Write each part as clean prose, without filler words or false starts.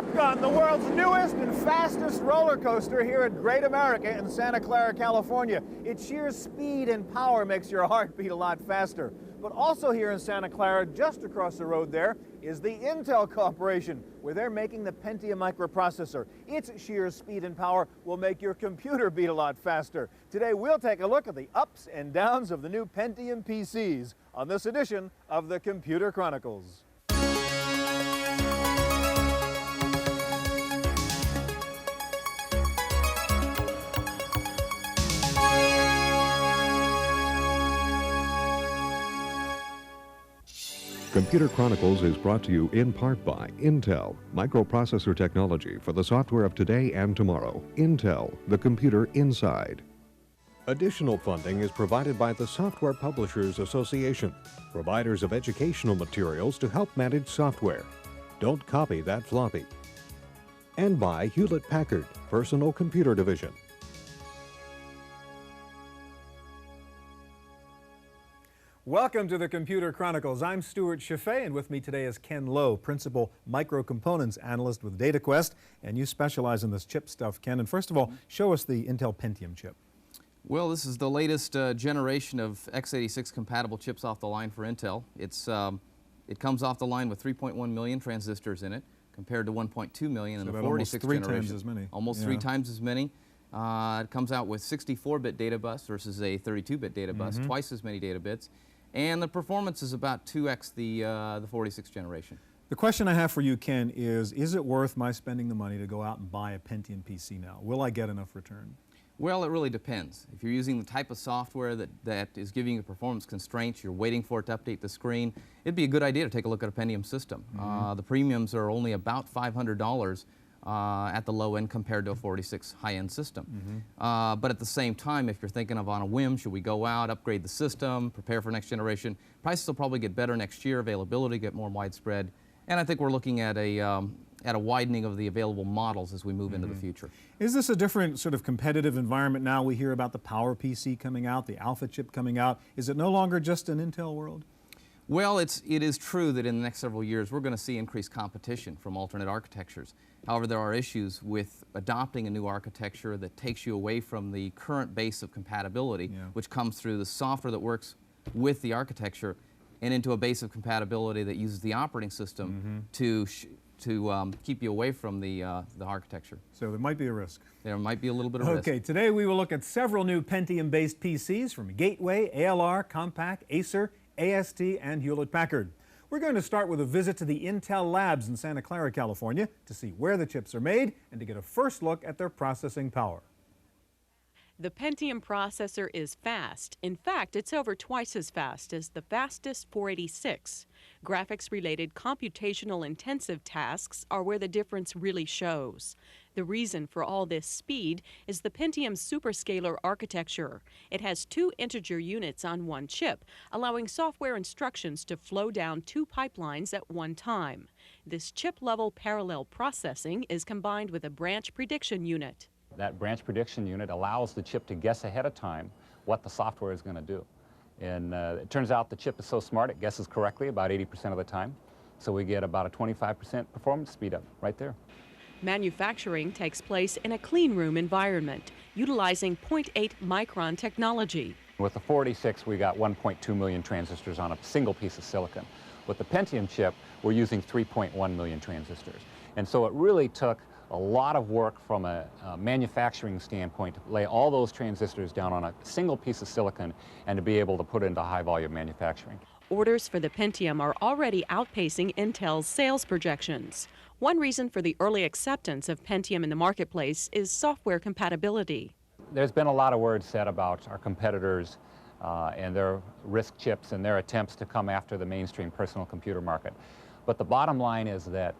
Top Gun, the world's newest and fastest roller coaster here at Great America in Santa Clara, California. Its sheer speed and power makes your heart beat a lot faster. But also here in Santa Clara, just across the road there, is the Intel Corporation, where they're making the Pentium microprocessor. Its sheer speed and power will make your computer beat a lot faster. Today we'll take a look at the ups and downs of the new Pentium PCs on this edition of the Computer Chronicles. Computer Chronicles is brought to you in part by Intel, microprocessor technology for the software of today and tomorrow. Intel, the computer inside. Additional funding is provided by the Software Publishers Association, providers of educational materials to help manage software. Don't copy that floppy. And by Hewlett-Packard, Personal Computer Division. Welcome to the Computer Chronicles. I'm Stuart Chaffee, and with me today is Ken Lowe, Principal Microcomponents Analyst with Dataquest, and you specialize in this chip stuff, Ken. And first of all, show us the Intel Pentium chip. Well, this is the latest generation of x86 compatible chips off the line for Intel. It comes off the line with 3.1 million transistors in it, compared to 1.2 million in the 46 generation. Almost 3 times as many. Almost 3 times as many. It comes out with 64-bit data bus versus a 32-bit data bus, twice as many data bits. And the performance is about 2x the 46 generation. The question I have for you, Ken, is it worth my spending the money to go out and buy a Pentium PC now? Will I get enough return? Well, it really depends. If you're using the type of software that is giving you performance constraints, you're waiting for it to update the screen, it'd be a good idea to take a look at a Pentium system. The premiums are only about $500 at the low end compared to a 46 high-end system. But at the same time, if you're thinking of on a whim, should we go out, upgrade the system, prepare for next generation, prices will probably get better next year, availability get more widespread, and I think we're looking at a widening of the available models as we move into the future. Is this a different sort of competitive environment now? We hear about the Power PC coming out, the Alpha chip coming out. Is it no longer just an Intel world? Well, it is true that in the next several years we're going to see increased competition from alternate architectures. However, there are issues with adopting a new architecture that takes you away from the current base of compatibility, which comes through the software that works with the architecture, and into a base of compatibility that uses the operating system to keep you away from the architecture. So there might be a risk. There might be a little bit of risk. Okay, today we will look at several new Pentium-based PCs from Gateway, ALR, Compaq, Acer, AST, and Hewlett-Packard. We're going to start with a visit to the Intel labs in Santa Clara, California, to see where the chips are made and to get a first look at their processing power. The Pentium processor is fast. In fact, it's over twice as fast as the fastest 486. Graphics-related computational intensive tasks are where the difference really shows. The reason for all this speed is the Pentium superscalar architecture. It has 2 integer units on one chip, allowing software instructions to flow down 2 pipelines at one time. This chip-level parallel processing is combined with a branch prediction unit. That branch prediction unit allows the chip to guess ahead of time what the software is going to do. And it turns out the chip is so smart it guesses correctly about 80% of the time. So we get about a 25% performance speed up right there. Manufacturing takes place in a clean room environment, utilizing 0.8 micron technology. With the 486, we got 1.2 million transistors on a single piece of silicon. With the Pentium chip, we're using 3.1 million transistors. And so it really took a lot of work from a manufacturing standpoint to lay all those transistors down on a single piece of silicon and to be able to put it into high-volume manufacturing. Orders for the Pentium are already outpacing Intel's sales projections. One reason for the early acceptance of Pentium in the marketplace is software compatibility. There's been a lot of words said about our competitors and their RISC chips and their attempts to come after the mainstream personal computer market. But the bottom line is that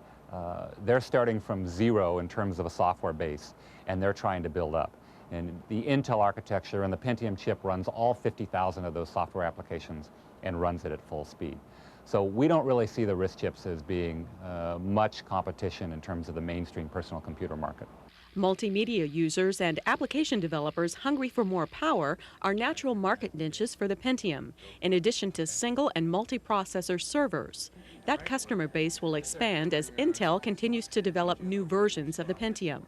they're starting from zero in terms of a software base, and they're trying to build up. And the Intel architecture and the Pentium chip runs all 50,000 of those software applications and runs it at full speed. So we don't really see the RISC chips as being much competition in terms of the mainstream personal computer market. Multimedia users and application developers hungry for more power are natural market niches for the Pentium, in addition to single and multiprocessor servers. That customer base will expand as Intel continues to develop new versions of the Pentium.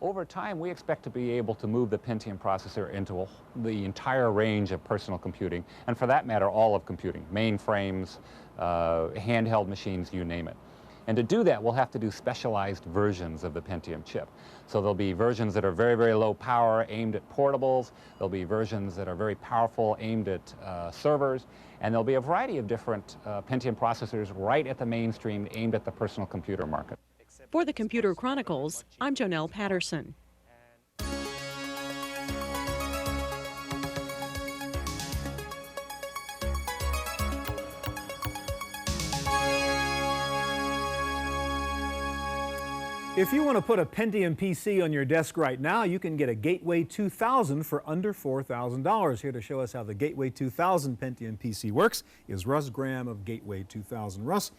Over time, we expect to be able to move the Pentium processor into the entire range of personal computing, and for that matter, all of computing, mainframes, handheld machines, you name it. And to do that, we'll have to do specialized versions of the Pentium chip. So there'll be versions that are very, very low power, aimed at portables. There'll be versions that are very powerful, aimed at servers. And there'll be a variety of different Pentium processors right at the mainstream, aimed at the personal computer market. For the Computer Chronicles, I'm Jonelle Patterson. If you want to put a Pentium PC on your desk right now, you can get a Gateway 2000 for under $4,000. Here to show us how the Gateway 2000 Pentium PC works is Russ Graham of Gateway 2000. Russ,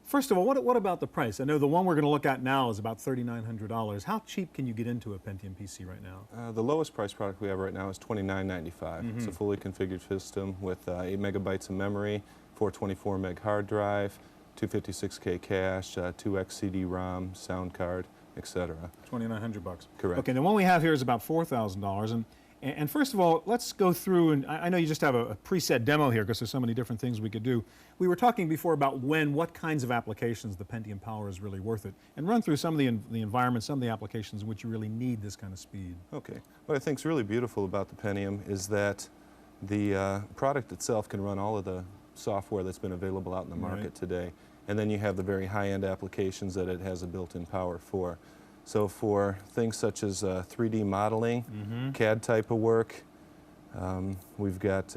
first of all, what about the price? I know the one we're going to look at now is about $3,900. How cheap can you get into a Pentium PC right now? The lowest price product we have right now is $29.95. It's a fully configured system with 8 megabytes of memory, 424 meg hard drive, 256K cache, 2x CD-ROM, sound card, etc. $2,900. Correct. Okay, the one we have here is about $4,000. And first of all, let's go through, and I know you just have a preset demo here because there's so many different things we could do. We were talking before about what kinds of applications the Pentium power is really worth it, and run through some of the environments, some of the applications in which you really need this kind of speed. Okay. What I think is really beautiful about the Pentium is that the product itself can run all of the software that's been available out in the market today. And then you have the very high-end applications that it has a built-in power for. So for things such as 3D modeling, CAD type of work, we've got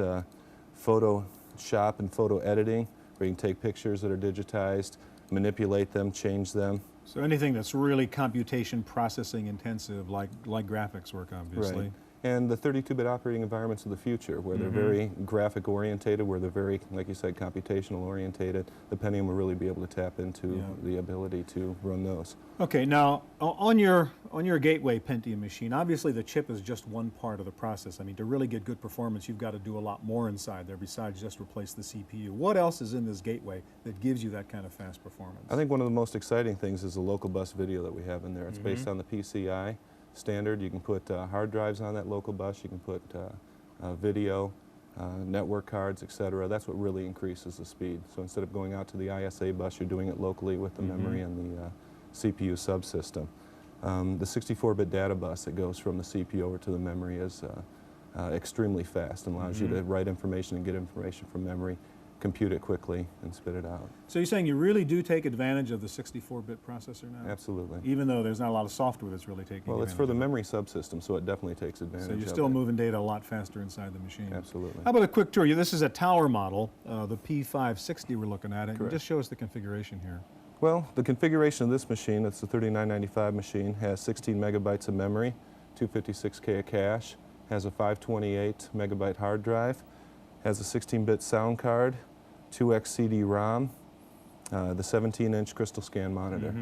Photoshop and photo editing, where you can take pictures that are digitized, manipulate them, change them. So anything that's really computation processing intensive, like graphics work, obviously. Right. And the 32-bit operating environments of the future, where they're very graphic orientated, where they're very, like you said, computational orientated. The Pentium will really be able to tap into the ability to run those. Okay, now on your Gateway Pentium machine, obviously the chip is just one part of the process. I mean, to really get good performance, you've got to do a lot more inside there besides just replace the CPU. What else is in this Gateway that gives you that kind of fast performance? I think one of the most exciting things is the local bus video that we have in there. It's based on the PCI standard. You can put hard drives on that local bus, you can put video, network cards, etc. That's what really increases the speed. So instead of going out to the ISA bus, you're doing it locally with the memory and the CPU subsystem. The 64-bit data bus that goes from the CPU over to the memory is extremely fast and allows you to write information and get information from memory, compute it quickly, and spit it out. So you're saying you really do take advantage of the 64-bit processor now? Absolutely. Even though there's not a lot of software that's really taking advantage. Well, it's for the memory subsystem, so it definitely takes advantage of it. So you're still moving data a lot faster inside the machine. Absolutely. How about a quick tour? This is a tower model, the P560 we're looking at. And just show us the configuration here. Well, the configuration of this machine, it's the 3995 machine, has 16 megabytes of memory, 256K of cache, has a 528 megabyte hard drive, has a 16-bit sound card, 2x CD-ROM, the 17-inch crystal scan monitor.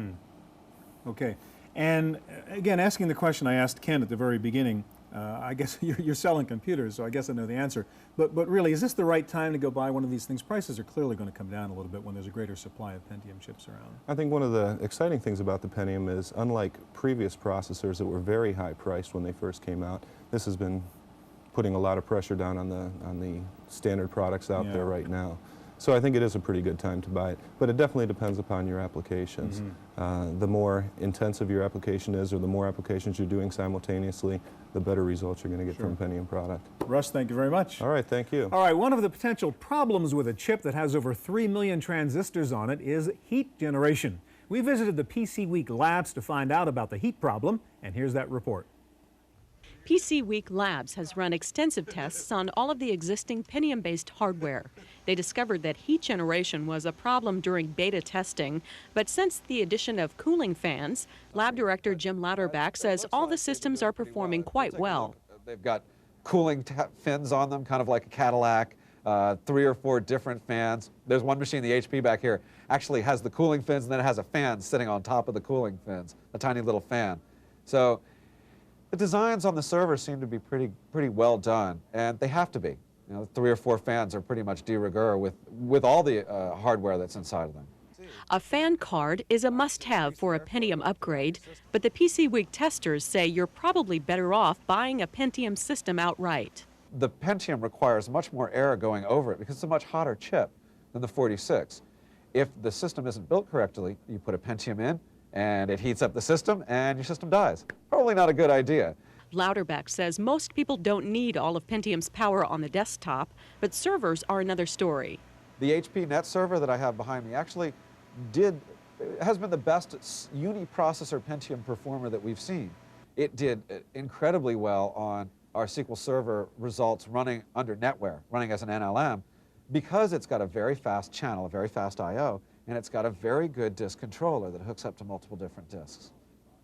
Okay, and again, asking the question I asked Ken at the very beginning, I guess you're selling computers, so I guess I know the answer. But really, is this the right time to go buy one of these things? Prices are clearly going to come down a little bit when there's a greater supply of Pentium chips around. I think one of the exciting things about the Pentium is, unlike previous processors that were very high priced when they first came out, this has been putting a lot of pressure down on the standard products out there right now. So I think it is a pretty good time to buy it, but it definitely depends upon your applications. The more intensive your application is, or the more applications you're doing simultaneously, the better results you're going to get from a Pentium product. Russ, thank you very much. All right, thank you. All right, one of the potential problems with a chip that has over 3 million transistors on it is heat generation. We visited the PC Week labs to find out about the heat problem, and here's that report. PC Week Labs has run extensive tests on all of the existing Pentium-based hardware. They discovered that heat generation was a problem during beta testing, but since the addition of cooling fans, Lab Director Jim Louderback says all the systems are performing quite well. They've got cooling fins on them, kind of like a Cadillac. 3 or 4 different fans. There's one machine, the HP back here, actually has the cooling fins, and then it has a fan sitting on top of the cooling fins, a tiny little fan. So the designs on the server seem to be pretty well done, and they have to be. You know, 3 or 4 fans are pretty much de rigueur with all the hardware that's inside of them. A fan card is a must-have for a Pentium upgrade, but the PC Week testers say you're probably better off buying a Pentium system outright. The Pentium requires much more air going over it because it's a much hotter chip than the 46. If the system isn't built correctly, you put a Pentium in and it heats up the system and your system dies. Probably not a good idea. Louderback says most people don't need all of Pentium's power on the desktop, but servers are another story. The HP Net server that I have behind me actually has been the best uniprocessor Pentium performer that we've seen. It did incredibly well on our SQL Server results running under NetWare, running as an NLM, because it's got a very fast channel, a very fast I/O, and it's got a very good disk controller that hooks up to multiple different disks.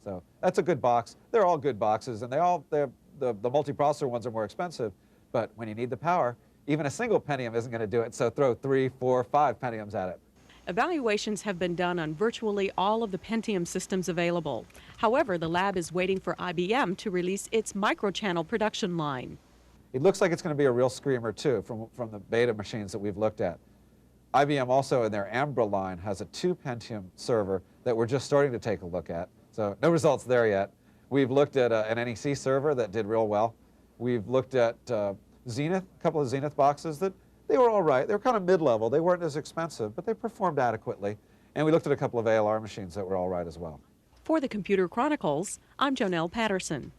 So that's a good box. They're all good boxes, and the multiprocessor ones are more expensive, but when you need the power, even a single Pentium isn't going to do it, so throw 3, 4, 5 Pentiums at it. Evaluations have been done on virtually all of the Pentium systems available. However, the lab is waiting for IBM to release its microchannel production line. It looks like it's going to be a real screamer, too, from the beta machines that we've looked at. IBM also, in their Ambra line, has a 2 Pentium server that we're just starting to take a look at. So no results there yet. We've looked at an NEC server that did real well. We've looked at Zenith, a couple of Zenith boxes that they were all right. They were kind of mid-level. They weren't as expensive, but they performed adequately. And we looked at a couple of ALR machines that were all right as well. For the Computer Chronicles, I'm Jonelle Patterson.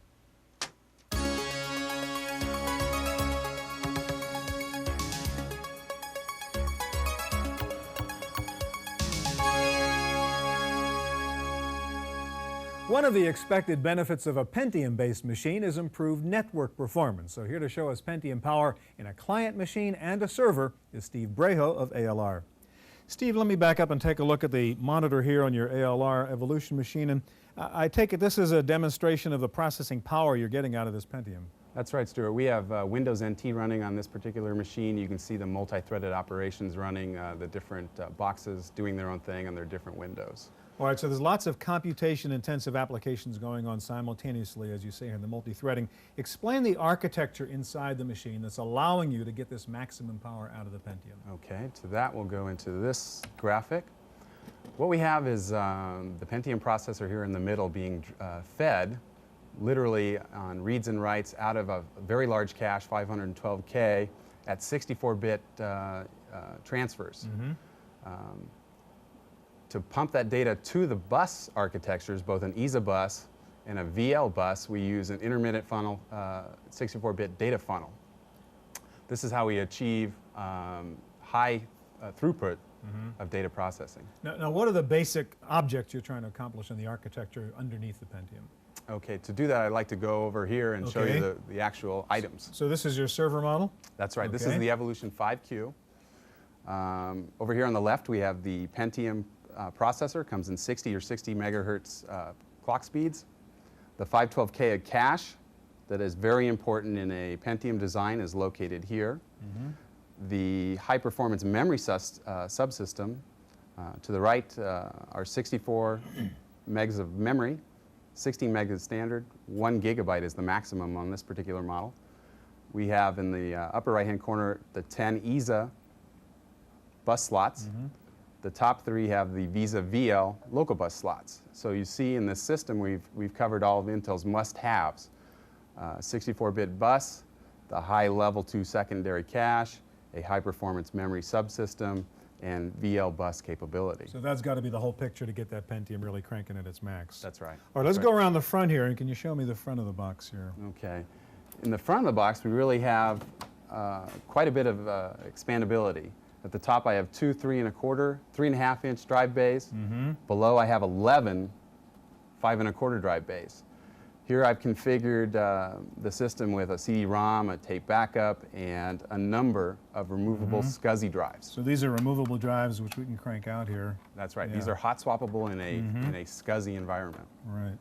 One of the expected benefits of a Pentium-based machine is improved network performance. So here to show us Pentium power in a client machine and a server is Steve Brejo of ALR. Steve, let me back up and take a look at the monitor here on your ALR Evolution machine. And I take it this is a demonstration of the processing power you're getting out of this Pentium. That's right, Stuart. We have Windows NT running on this particular machine. You can see the multi-threaded operations running, the different boxes doing their own thing on their different windows. All right, so there's lots of computation-intensive applications going on simultaneously, as you say here, the multi-threading. Explain the architecture inside the machine that's allowing you to get this maximum power out of the Pentium. Okay, to that we'll go into this graphic. What we have is the Pentium processor here in the middle being fed literally on reads and writes out of a very large cache, 512K, at 64-bit transfers. To pump that data to the bus architectures, both an ESA bus and a VL bus, we use an intermittent funnel, 64-bit data funnel. This is how we achieve high throughput of data processing. Now, what are the basic objects you're trying to accomplish in the architecture underneath the Pentium? Okay, to do that, I'd like to go over here and show you the actual items. So this is your server model? That's right. This is the Evolution 5Q. Over here on the left, we have the Pentium processor. Comes in 60 or 60 megahertz clock speeds. The 512K cache that is very important in a Pentium design is located here. The high-performance memory subsystem to the right are 64 megs of memory, 16 megs is standard, 1 gigabyte is the maximum on this particular model. We have in the upper right-hand corner the 10 ESA bus slots. The top 3 have the Visa VL local bus slots. So you see in this system we've covered all of Intel's must-haves. 64-bit bus, the high level 2 secondary cache, a high-performance memory subsystem, and VL bus capability. So that's got to be the whole picture to get that Pentium really cranking at its max. That's right. All right, let's go around the front here, and can you show me the front of the box here? Okay. In the front of the box, we really have quite a bit of expandability. At the top, I have 2 3.25, 3.5-inch drive bays. Below, I have 11 5.25 drive bays. Here, I've configured the system with a CD-ROM, a tape backup, and a number of removable SCSI drives. So these are removable drives, which we can crank out here. That's right. These are hot swappable in a SCSI environment. Right.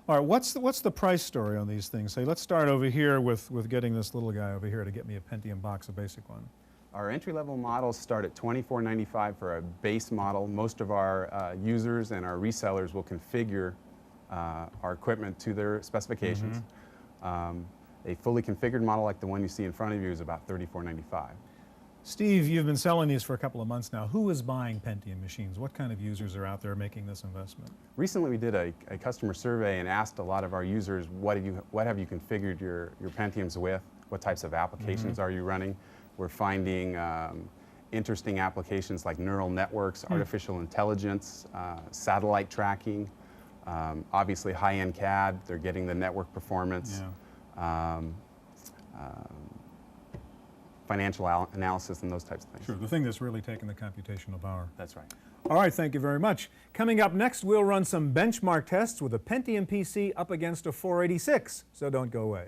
All right. What's the price story on these things? Say, let's start over here with getting this little guy over here to get me a Pentium box, a basic one. Our entry-level models start at $24.95 for a base model. Most of our users and our resellers will configure our equipment to their specifications. A fully configured model like the one you see in front of you is about $34.95. Steve, you've been selling these for a couple of months now. Who is buying Pentium machines? What kind of users are out there making this investment? Recently we did a customer survey and asked a lot of our users, what have you configured your Pentiums with? What types of applications are you running? We're finding interesting applications like neural networks, artificial intelligence, satellite tracking, obviously high-end CAD, they're getting the network performance. Financial analysis and those types of things. Sure, the thing that's really taken the computational power. That's right. All right, thank you very much. Coming up next, we'll run some benchmark tests with a Pentium PC up against a 486, so don't go away.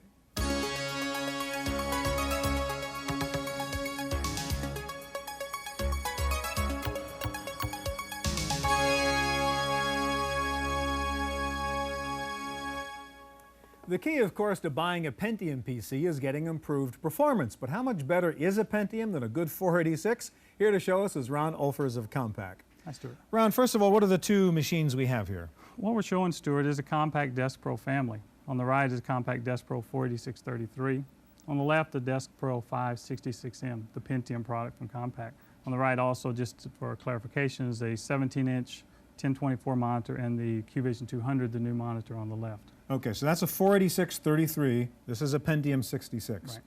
The key, of course, to buying a Pentium PC is getting improved performance. But how much better is a Pentium than a good 486? Here to show us is Ron Olfers of Compaq. Hi, Stuart. Ron, first of all, what are the two machines we have here? What we're showing, Stuart, is a Compaq Desk Pro family. On the right is a Compaq Desk Pro 48633. On the left, the Desk Pro 566M, the Pentium product from Compaq. On the right also, just for clarification, is a 17-inch 1024 monitor and the QVision 200, the new monitor on the left. Okay, so that's a 48633. This is a Pentium 66. Right.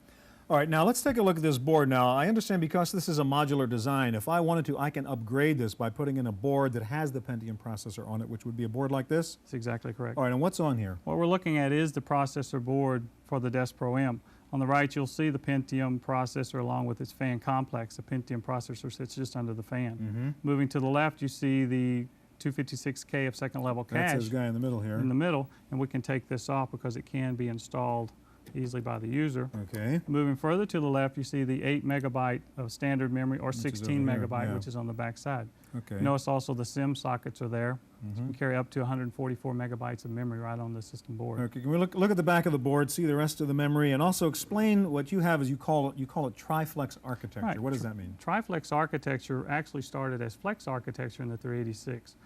All right, now let's take a look at this board. Now, I understand because this is a modular design, if I wanted to, I can upgrade this by putting in a board that has the Pentium processor on it, which would be a board like this? That's exactly correct. All right, and what's on here? What we're looking at is the processor board for the Desk Pro M. On the right, you'll see the Pentium processor along with its fan complex. The Pentium processor sits just under the fan. Moving to the left, you see the 256K of second level cache. That's this guy in the middle here. In the middle, and we can take this off because it can be installed easily by the user. Okay. Moving further to the left, you see the 8 megabyte of standard memory or 16 megabyte, which is on the back side. Okay. Notice also the SIM sockets are there. So you can carry up to 144 megabytes of memory right on the system board. Okay, can we look at the back of the board, see the rest of the memory, and also explain what you have as you call it Triflex architecture. Right. What does that mean? Triflex architecture actually started as flex architecture in the 386.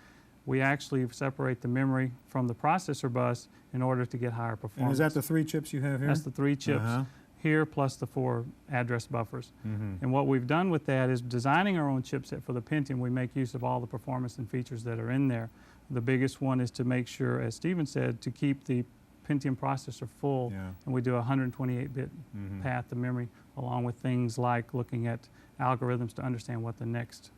We actually separate the memory from the processor bus in order to get higher performance. And is that the 3 chips you have here? That's the 3 chips here plus the 4 address buffers. And what we've done with that is designing our own chipset for the Pentium, we make use of all the performance and features that are in there. The biggest one is to make sure, as Stephen said, to keep the Pentium processor full, and we do a 128-bit path of memory, along with things like looking at algorithms to understand what the next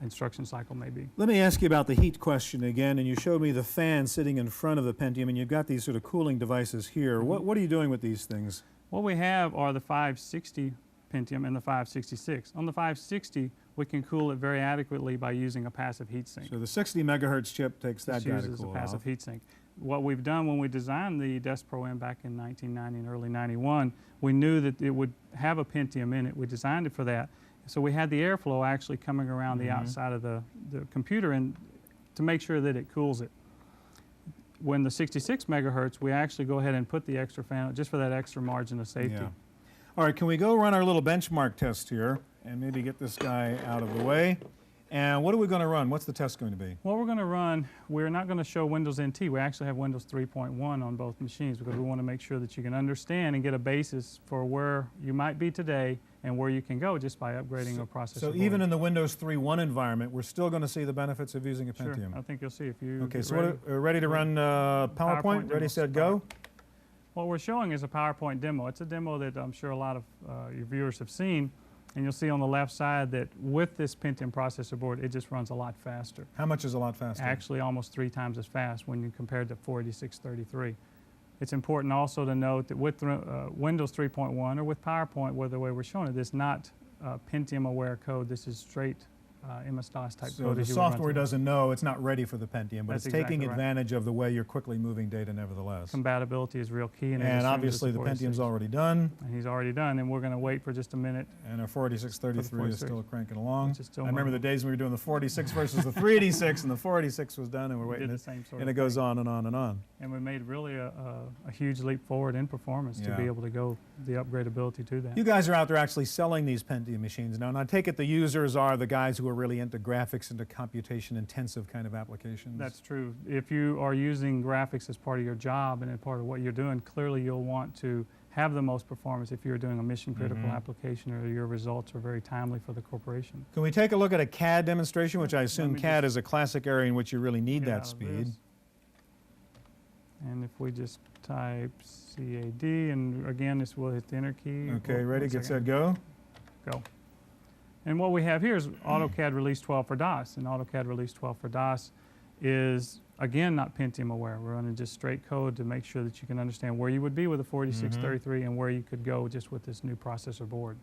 instruction cycle may be. Let me ask you about the heat question again, and you showed me the fan sitting in front of the Pentium, and you've got these sort of cooling devices here. What are you doing with these things? What we have are the 560 Pentium and the 566. On the 560, we can cool it very adequately by using a passive heatsink. So the 60 megahertz chip takes that guy to uses cool a passive off. heatsink. What we've done when we designed the Desk Pro M back in 1990 and early 91, we knew that it would have a Pentium in it. We designed it for that. So we had the airflow actually coming around the outside of the computer and to make sure that it cools it. When the 66 megahertz, we actually go ahead and put the extra fan just for that extra margin of safety. Yeah. All right, can we go run our little benchmark test here and maybe get this guy out of the way? And what are we going to run? What's the test going to be? What we're going to run, we're not going to show Windows NT. We actually have Windows 3.1 on both machines because we want to make sure that you can understand and get a basis for where you might be today and where you can go just by upgrading a processor. So even in the Windows 3.1 environment, we're still going to see the benefits of using a Pentium? Sure, I think you'll see if you Okay, so we're ready to run PowerPoint? Ready, set, go? What we're showing is a PowerPoint demo. It's a demo that I'm sure a lot of your viewers have seen. And you'll see on the left side that with this Pentium processor board, it just runs a lot faster. How much is a lot faster? Actually, almost 3 times as fast when you compare to 48633. It's important also to note that with Windows 3.1 or with PowerPoint, where the way we're showing it, it's not Pentium-aware code. This is straight MS-DOS type So code. the as you would run software through. doesn't know, it's not ready for the Pentium, but That's it's taking exactly right. advantage of the way you're quickly moving data nevertheless. Compatibility is real key. And it And assumes obviously it's the a 46. Pentium's already done, And he's already done, and we're going to wait for just a minute. and our 4633 is still cranking along. Which is still I remember the days when we were doing the 46 versus the 386, and the 486 was done, and we're waiting, did the same sort and of it goes on and on and on. And we made really a huge leap forward in performance to be Yeah. able to go the upgradability to that. You guys are out there actually selling these Pentium machines now, and I take it the users are the guys who are really into graphics, into computation-intensive kind of applications? That's true. If you are using graphics as part of your job and as part of what you're doing, clearly you'll want to have the most performance if you're doing a mission-critical application or your results are very timely for the corporation. Can we take a look at a CAD demonstration, which I assume me CAD is a classic area in which you really need Get out that of speed? this. And if we just type CAD, and again, this will hit the enter key. Okay, Oh, ready, one get second. set, go. Go. And what we have here is AutoCAD Release 12 for DOS. And AutoCAD Release 12 for DOS is, again, not Pentium aware. We're running just straight code to make sure that you can understand where you would be with a 4633 and where you could go just with this new processor board.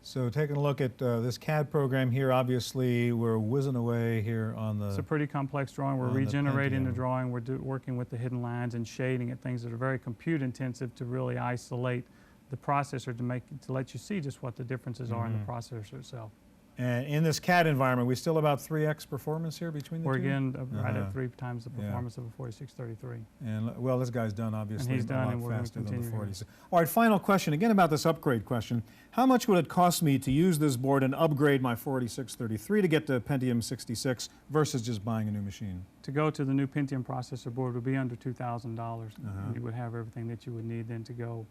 So taking a look at this CAD program here, obviously we're whizzing away here on the... It's a pretty complex drawing. We're on the regenerating the Pentium. drawing. We're working with the hidden lines and shading at things that are very compute intensive to really isolate the processor to let you see just what the differences are in the processor itself. And in this CAD environment, we still about 3x performance here between the We're two? again right Uh-huh. at 3 times the Yeah. performance of a 4633. And well, this guy's done obviously he's a done, lot and we're gonna faster than the continue here. 46. All right, final question, again about this upgrade question. How much would it cost me to use this board and upgrade my 4633 to get to Pentium 66 versus just buying a new machine? To go to the new Pentium processor board would be under $2,000. And you would have everything that you would need then to go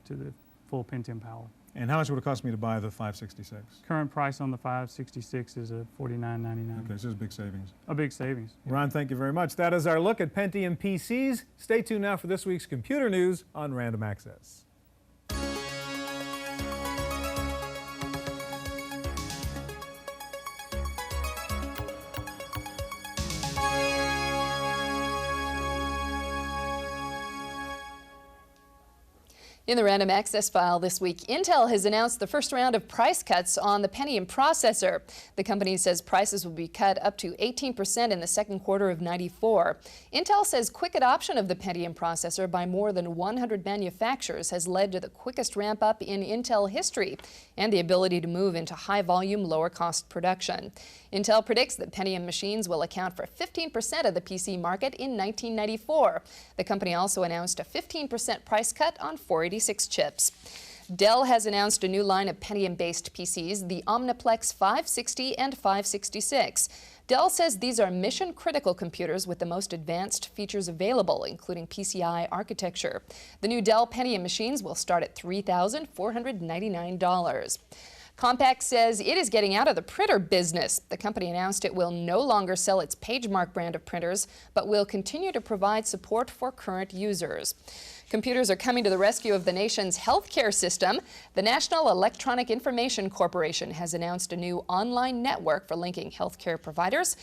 to the full Pentium power. And how much would it cost me to buy the 566? Current price on the 566 is a $49.99. Okay, so this is big savings. A big savings. Ron, thank you very much. That is our look at Pentium PCs. Stay tuned now for this week's computer news on Random Access. In the Random Access file this week, Intel has announced the first round of price cuts on the Pentium processor. The company says prices will be cut up to 18% in the second quarter of '94. Intel says quick adoption of the Pentium processor by more than 100 manufacturers has led to the quickest ramp up in Intel history and the ability to move into high-volume, lower-cost production. Intel predicts that Pentium machines will account for 15% of the PC market in 1994. The company also announced a 15% price cut on 486 chips. Dell has announced a new line of Pentium-based PCs, the Omniplex 560 and 566. Dell says these are mission-critical computers with the most advanced features available, including PCI architecture. The new Dell Pentium machines will start at $3,499. Compaq says it is getting out of the printer business. The company announced it will no longer sell its PageMark brand of printers, but will continue to provide support for current users. Computers are coming to the rescue of the nation's healthcare system. The National Electronic Information Corporation has announced a new online network for linking healthcare providers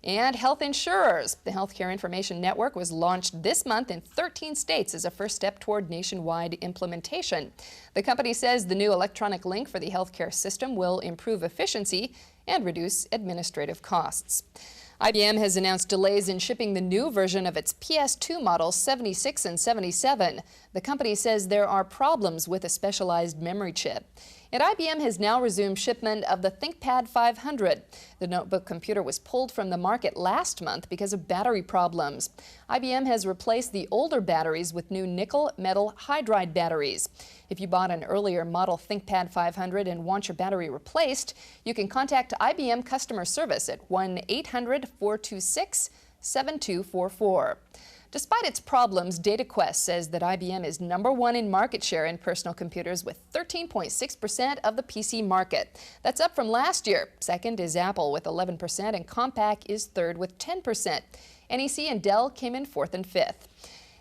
and health insurers. The Healthcare Information Network was launched this month in 13 states as a first step toward nationwide implementation. The company says the new electronic link for the healthcare system will improve efficiency and reduce administrative costs. IBM has announced delays in shipping the new version of its PS2 models 76 and 77. The company says there are problems with a specialized memory chip. And IBM has now resumed shipment of the ThinkPad 500. The notebook computer was pulled from the market last month because of battery problems. IBM has replaced the older batteries with new nickel metal hydride batteries. If you bought an earlier model ThinkPad 500 and want your battery replaced, you can contact IBM customer service at 1-800-426-7244. Despite its problems, Dataquest says that IBM is #1 in market share in personal computers with 13.6% of the PC market. That's up from last year. Second is Apple with 11% and Compaq is third with 10%. NEC and Dell came in fourth and fifth.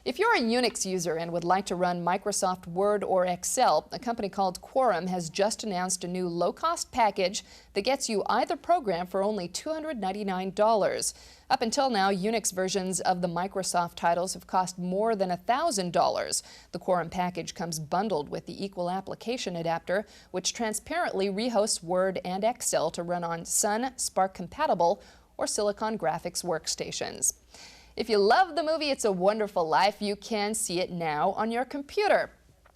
If you're a Unix user and would like to run Microsoft Word or Excel, a company called Quorum has just announced a new low-cost package that gets you either program for only $299. Up until now, Unix versions of the Microsoft titles have cost more than $1,000. The Quorum package comes bundled with the Equal Application Adapter, which transparently rehosts Word and Excel to run on Sun, Spark-compatible, or Silicon Graphics workstations. If you love the movie It's a Wonderful Life, you can see it now on your computer.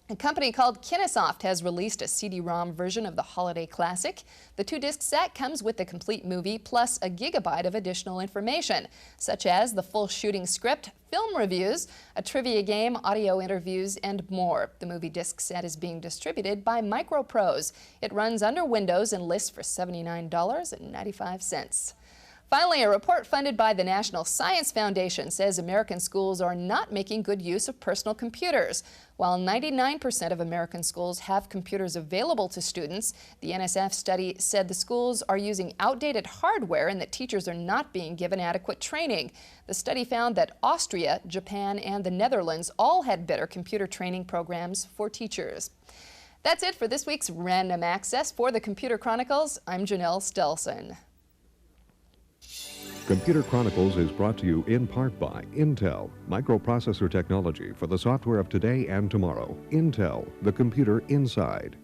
A company called Kinesoft has released a CD-ROM version of the holiday classic. The 2-disc set comes with the complete movie plus a gigabyte of additional information, such as the full shooting script, film reviews, a trivia game, audio interviews, and more. The movie disc set is being distributed by MicroProse. It runs under Windows and lists for $79.95. Finally, a report funded by the National Science Foundation says American schools are not making good use of personal computers. While 99% of American schools have computers available to students, the NSF study said the schools are using outdated hardware and that teachers are not being given adequate training. The study found that Austria, Japan, and the Netherlands all had better computer training programs for teachers. That's it for this week's Random Access. For the Computer Chronicles, I'm Janelle Stelson. Computer Chronicles is brought to you in part by Intel, microprocessor technology for the software of today and tomorrow. Intel, the computer inside.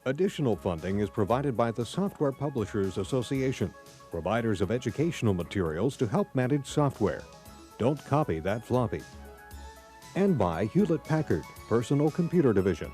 Additional funding is provided by the Software Publishers Association, providers of educational materials to help manage software. Don't copy that floppy. And by Hewlett-Packard, Personal Computer Division.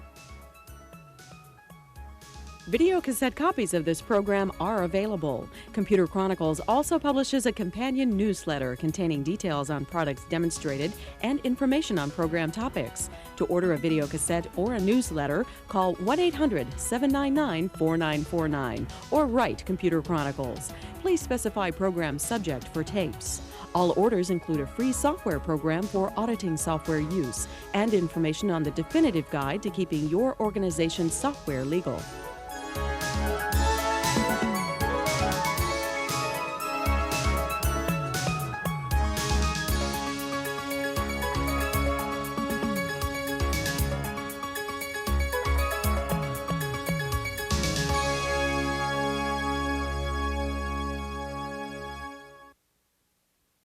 Video cassette copies of this program are available. Computer Chronicles also publishes a companion newsletter containing details on products demonstrated and information on program topics. To order a video cassette or a newsletter, call 1-800-799-4949 or write Computer Chronicles. Please specify program subject for tapes. All orders include a free software program for auditing software use and information on the definitive guide to keeping your organization's software legal.